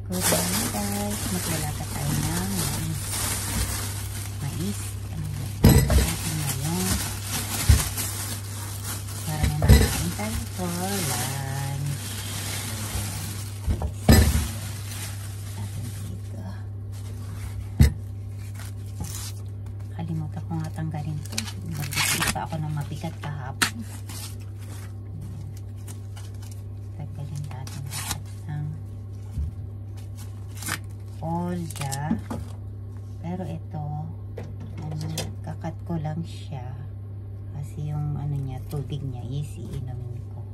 Good morning guys. Maglalata tayo ng mais. Ngayon, para may makain tayo for lunch. Natin dito. Kalimutan ko nga tanggalin ito. Nagbibig pa ako ng mabigat kahapon. Tanggalin natin lahat ng olda. Pero ito, kakat ko lang siya kasi yung ano niya, tubig niya is iinumin ko.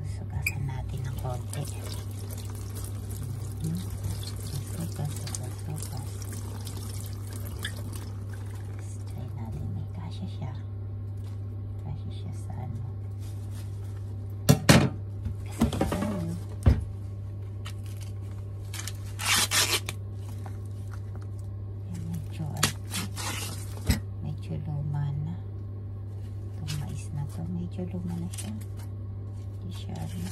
Sugasan natin ng konti. Sugas. Try natin, may kasya siya. Kasya siya sa ano. Medyo luma na. Itong mais na to, medyo luma na siya. Hindi siya rin.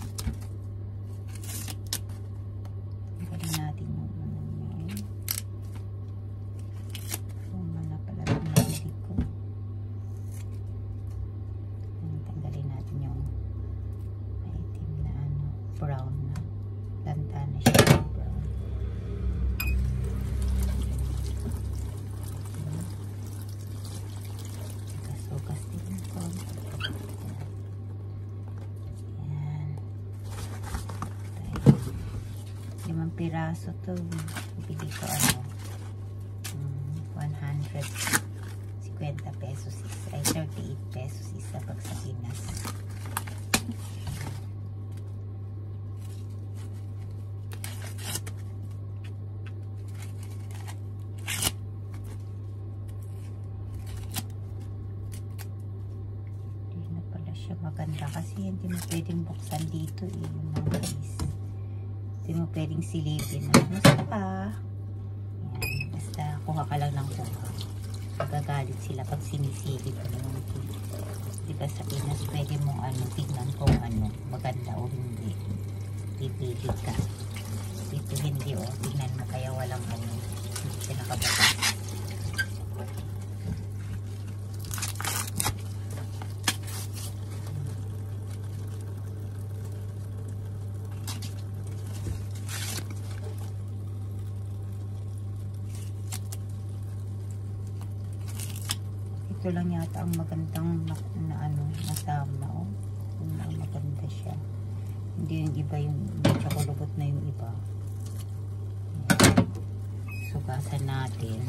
Tanggalin natin yung ano niya. Luma na pala itong nabili ko. Tanggalin natin yung itim na ano, brown na. Lanta na siya. Piraso to, bili ko ano 150 pesos ay 38 pesos isa pag sa Pinas. Hindi na pala siya maganda kasi hindi mo pwedeng buksan dito yung mga guys. Hindi mo pwedeng silipin na basta ka. Yan. Basta kuha ka lang ng kuha. Magagalit sila pag sinisilip mo. Diba sa Pinas pwede mong ano, tignan kung ano, maganda o hindi. Pipili ka. Dito hindi o, tignan mo kaya walang ano, hindi siya nakabatas. Ito lang yata ang magandang na ano, nasama o. Kung maganda siya. Hindi yung iba yung medyo kulubot na yung iba. Ayan. Sugasan natin.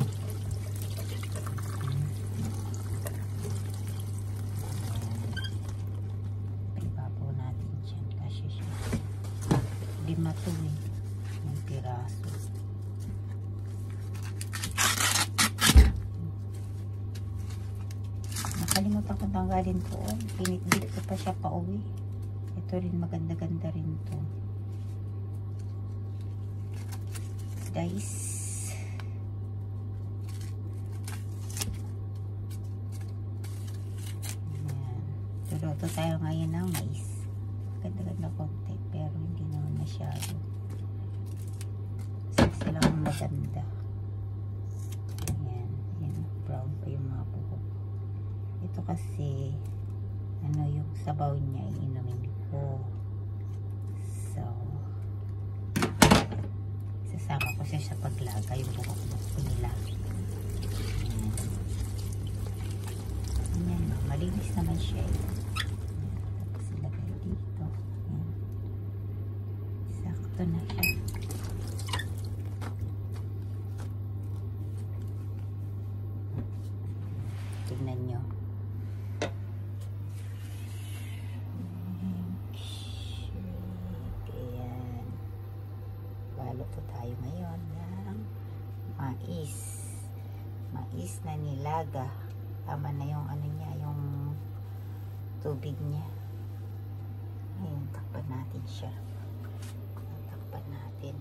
Ibabaw natin dyan kasi siya. Lima to eh. Yung piraso. Nakalimutan ko tanggalin to. Pinitbit ko pa siya pa uwi. Ito rin maganda-ganda rin to. Guys. Ayan. Luluto tayo ngayon ng mais. Ganda-ganda konti. Pero hindi naman masyado. Sila ang maganda. Ayan. Ayan. Brown pa yung mga buhok. Ito kasi ano yung sabaw niya iinumin ko. So sasama ko siya sa paglaga yung buhok ko nila. Ayan, malinis naman siya. Tapos ilagay dito. Ayan. Sakto na siya. Tignan nyo. Luto tayo ngayon ng mais na nilaga. Tama na yung ano niya, yung tubig niya. Ayun, takpan natin siya. Takpan natin.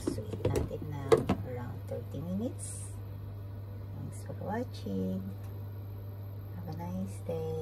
Sweet natin na around 30 minutes. Thanks for watching. Have a nice day.